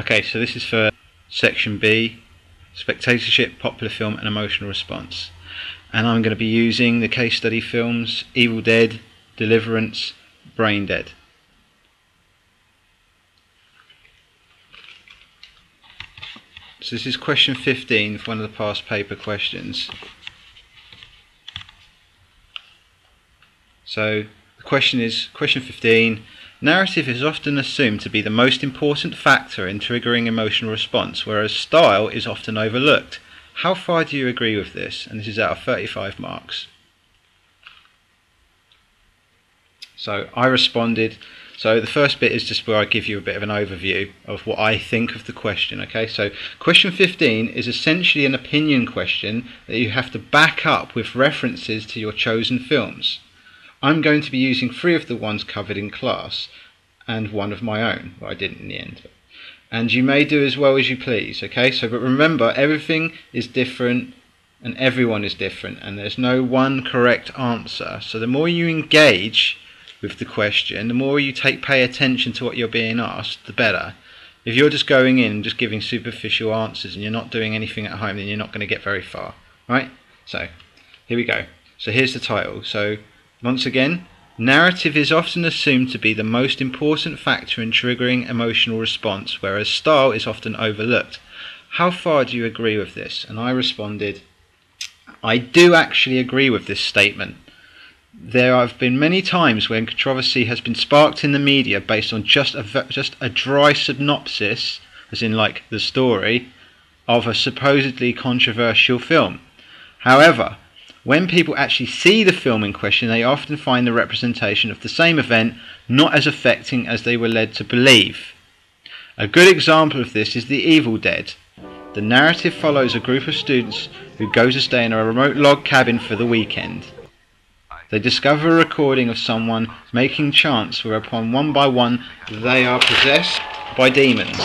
Okay, so this is for section B, spectatorship, popular film and emotional response. And I'm going to be using the case study films Evil Dead, Deliverance, Braindead. So this is question 15 for one of the past paper questions. So the question is, question 15, narrative is often assumed to be the most important factor in triggering emotional response, whereas style is often overlooked. How far do you agree with this? And this is out of 35 marks. So I responded. So the first bit is just where I give you a bit of an overview of what I think of the question. Okay, so question 15 is essentially an opinion question that you have to back up with references to your chosen films. I'm going to be using 3 of the ones covered in class and 1 of my own, what I didn't in the end. And you may do as well as you please, okay? So, but remember, everything is different and everyone is different and there's no one correct answer. So the more you engage with the question, the more you pay attention to what you're being asked, the better. If you're just going in and just giving superficial answers and you're not doing anything at home, then you're not going to get very far, right? So here we go. So here's the title. So once again, narrative is often assumed to be the most important factor in triggering emotional response, whereas style is often overlooked. How far do you agree with this? And I responded, I do actually agree with this statement. There have been many times when controversy has been sparked in the media based on just a dry synopsis, as in like the story, of a supposedly controversial film. However, when people actually see the film in question, they often find the representation of the same event not as affecting as they were led to believe. A good example of this is the Evil Dead. The narrative follows a group of students who go to stay in a remote log cabin for the weekend. They discover a recording of someone making chants whereupon one by one they are possessed by demons.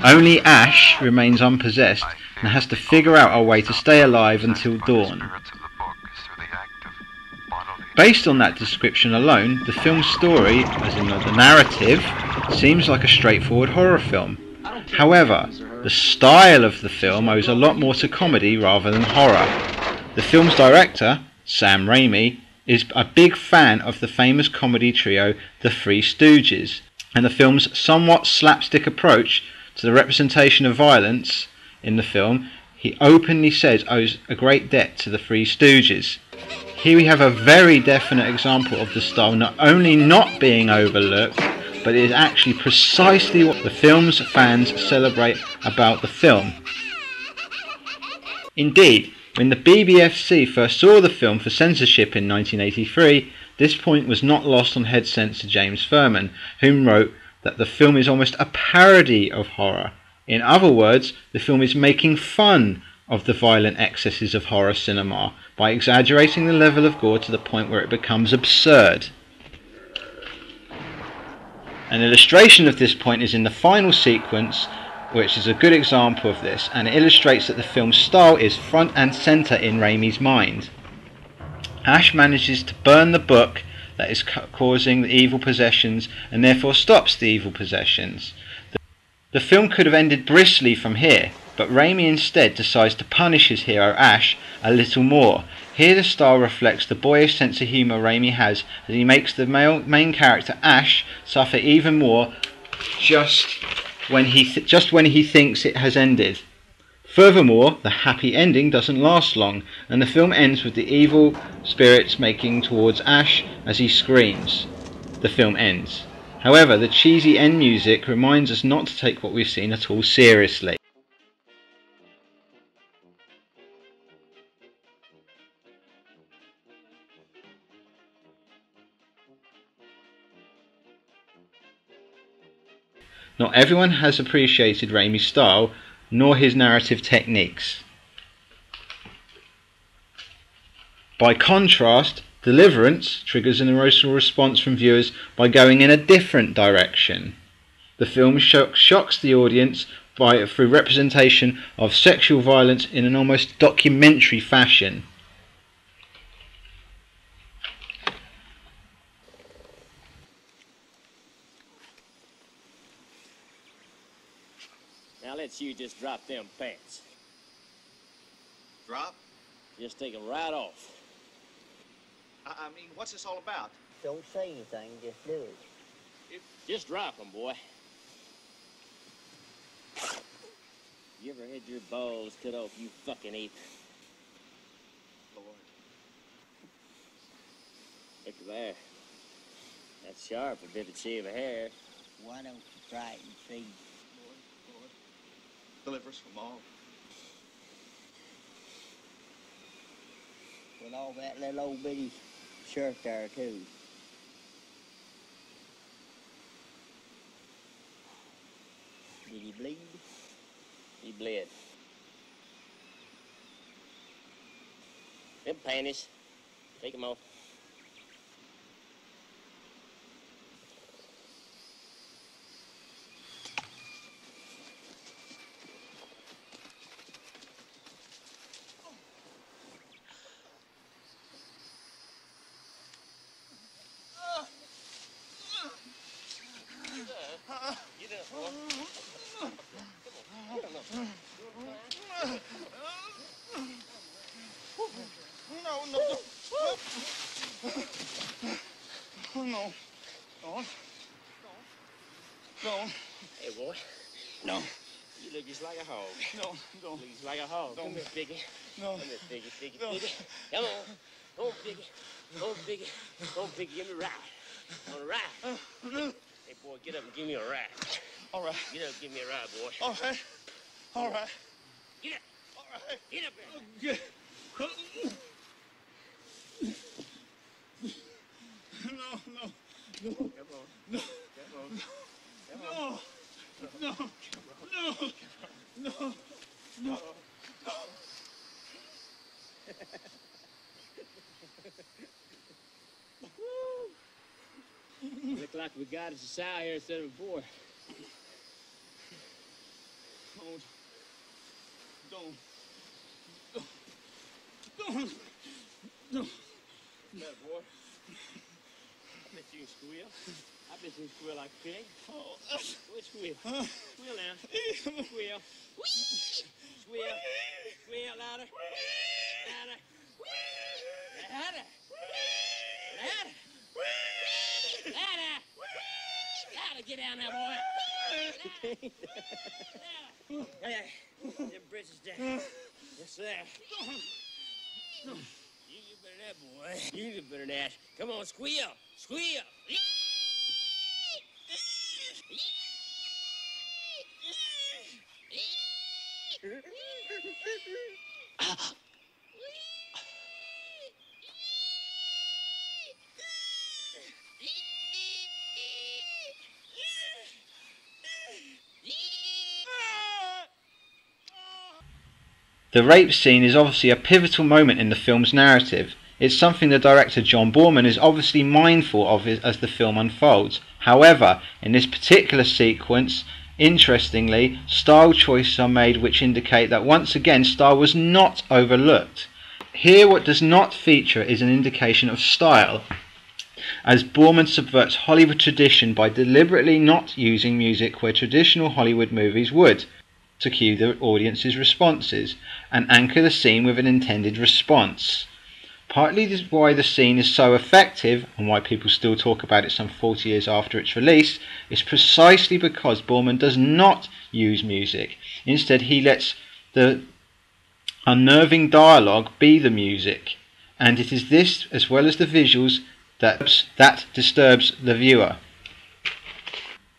Only Ash remains unpossessed and has to figure out a way to stay alive until dawn. Based on that description alone, the film's story, as in the narrative, seems like a straightforward horror film. However, the style of the film owes a lot more to comedy rather than horror. The film's director, Sam Raimi, is a big fan of the famous comedy trio The Three Stooges, and the film's somewhat slapstick approach to the representation of violence in the film, he openly says owes a great debt to The Three Stooges. Here we have a very definite example of the style not only not being overlooked, but it is actually precisely what the film's fans celebrate about the film. Indeed, when the BBFC first saw the film for censorship in 1983, this point was not lost on head censor James Furman, whom wrote that the film is almost a parody of horror. In other words, the film is making fun of the violent excesses of horror cinema by exaggerating the level of gore to the point where it becomes absurd. An illustration of this point is in the final sequence, which is a good example of this, and it illustrates that the film's style is front and centre in Raimi's mind. Ash manages to burn the book that is causing the evil possessions and therefore stops the evil possessions. The film could have ended briskly from here, but Raimi instead decides to punish his hero Ash a little more. Here the style reflects the boyish sense of humour Raimi has, as he makes the main character Ash suffer even more just when he thinks it has ended. Furthermore, the happy ending doesn't last long, and the film ends with the evil spirits making towards Ash as he screams. The film ends. However, the cheesy end music reminds us not to take what we've seen at all seriously. Not everyone has appreciated Raimi's style, nor his narrative techniques. By contrast, Deliverance triggers an emotional response from viewers by going in a different direction. The film shocks the audience through representation of sexual violence in an almost documentary fashion. Now let's you just drop them pants. Drop? Just take them right off. I mean, what's this all about? Don't say anything, just do it. Just drop them, boy. You ever had your balls cut off, you fucking ape? Lord. Look there. That's sharp, a bit of shave of hair. Why don't you try it and see? Lord. Deliver us from all. With all that little old bitty shirt there, too. Did he bleed? He bled. Them panties. Take them off. Get up, boy. No. No. Don't. Hey, boy. No. You look just like a hog. No. Don't. Look just like a hog. Don't. Come here, Piggy. No. Come here, Piggy, Piggy, No. Piggy. Come on. Come on, Piggy. Come on, Piggy. Come on, Piggy. Give me a ride. On a ride. Hey, boy, get up and give me a ride. All right. Get up and give me a ride, boy. All right. All right. Get up. All right. Get up there. No. Come on. No. Come on. Come on. No. Look like we got us a sow here instead of a boy. Don't. That boy. I bet you can squeal. I bet you can squeal like a pig. We'll squeal. Squeal now. Squeal. Squeal. Squeal louder. Louder. Louder. Louder. Louder. Louder. Get down there, boy. Louder. Hey, them britches down. Yes, sir. You get better than that, boy. You get better than that. Come on, squeal. Squeal. The rape scene is obviously a pivotal moment in the film's narrative. It's something the director John Boorman is obviously mindful of as the film unfolds. However, in this particular sequence, interestingly, style choices are made which indicate that once again style was not overlooked. Here what does not feature is an indication of style, as Boorman subverts Hollywood tradition by deliberately not using music where traditional Hollywood movies would, to cue the audience's responses and anchor the scene with an intended response. Partly this is why the scene is so effective and why people still talk about it some 40 years after its release is precisely because Boorman does not use music. Instead, he lets the unnerving dialogue be the music, and it is this as well as the visuals that disturbs the viewer.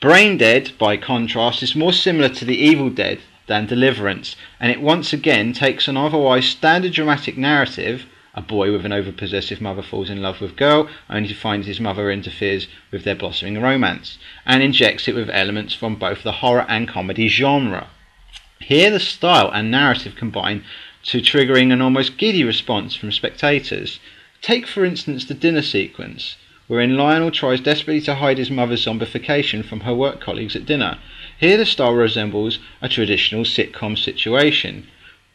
Braindead, by contrast, is more similar to the Evil Dead than Deliverance, and it once again takes an otherwise standard dramatic narrative, a boy with an overpossessive mother falls in love with a girl only to find his mother interferes with their blossoming romance, and injects it with elements from both the horror and comedy genre. Here the style and narrative combine to triggering an almost giddy response from spectators. Take for instance the dinner sequence, wherein Lionel tries desperately to hide his mother's zombification from her work colleagues at dinner. Here the style resembles a traditional sitcom situation,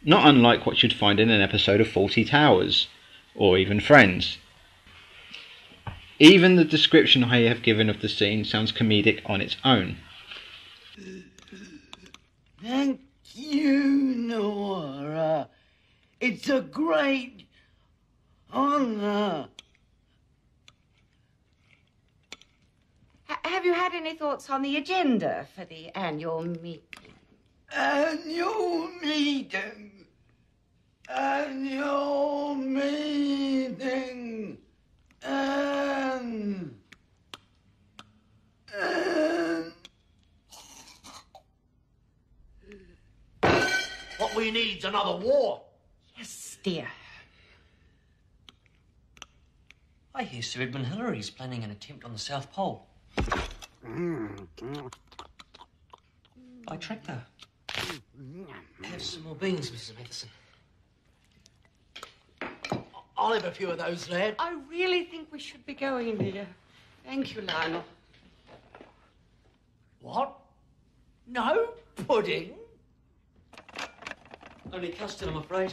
not unlike what you'd find in an episode of Fawlty Towers, or even Friends. Even the description I have given of the scene sounds comedic on its own. Thank you, Nora. It's a great honor. Have you had any thoughts on the agenda for the annual meeting? Annual meeting. Annual meeting. What we need's another war. Yes, dear. I hear Sir Edmund Hillary's planning an attempt on the South Pole. By tractor. Have some more beans, Mrs. Matheson. I'll have a few of those, lad. I really think we should be going, dear. Thank you, Lionel. What? No pudding? Only custard, I'm afraid.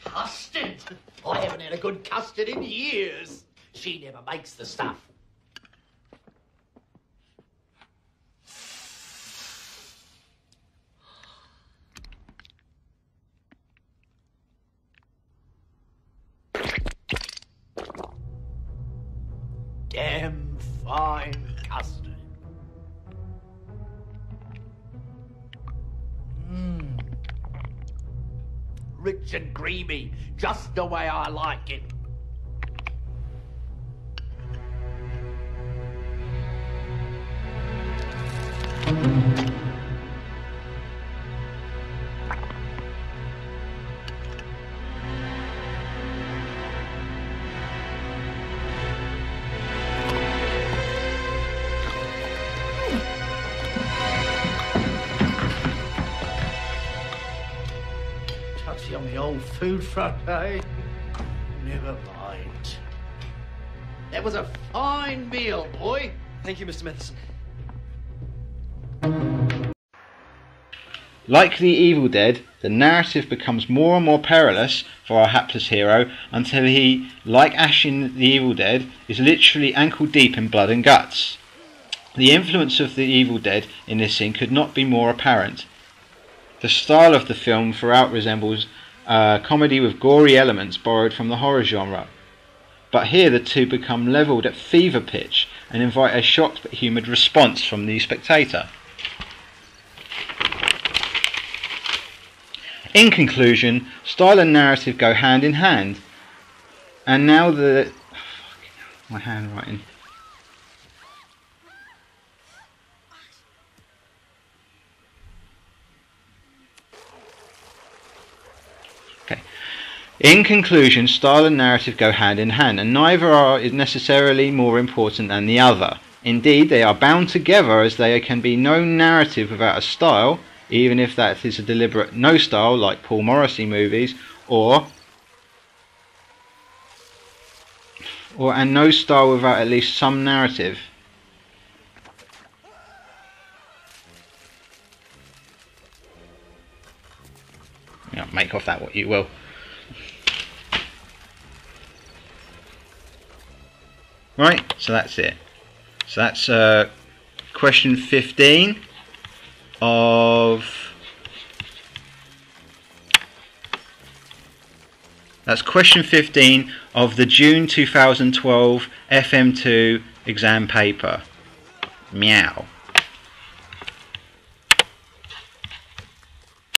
Custard? I haven't had a good custard in years. She never makes the stuff. Damn fine custard. Rich and creamy, just the way I like it. Touchy on the old food front, eh? Never mind. That was a fine meal, boy. Thank you, Mr. Matheson. Like the Evil Dead, the narrative becomes more and more perilous for our hapless hero until he, like Ash in the Evil Dead, is literally ankle deep in blood and guts. The influence of the Evil Dead in this scene could not be more apparent. The style of the film throughout resembles comedy with gory elements borrowed from the horror genre. But here the two become levelled at fever pitch and invite a shocked but humoured response from the spectator. In conclusion, style and narrative go hand in hand. And now the... my handwriting. In conclusion, style and narrative go hand in hand, and neither are necessarily more important than the other. Indeed, they are bound together, as there can be no narrative without a style, even if that is a deliberate no style, like Paul Morrissey movies, and no style without at least some narrative. Yeah, make of that what you will. Right, so that's it. So that's question 15 of... That's question 15 of the June 2012 FM2 exam paper. Meow.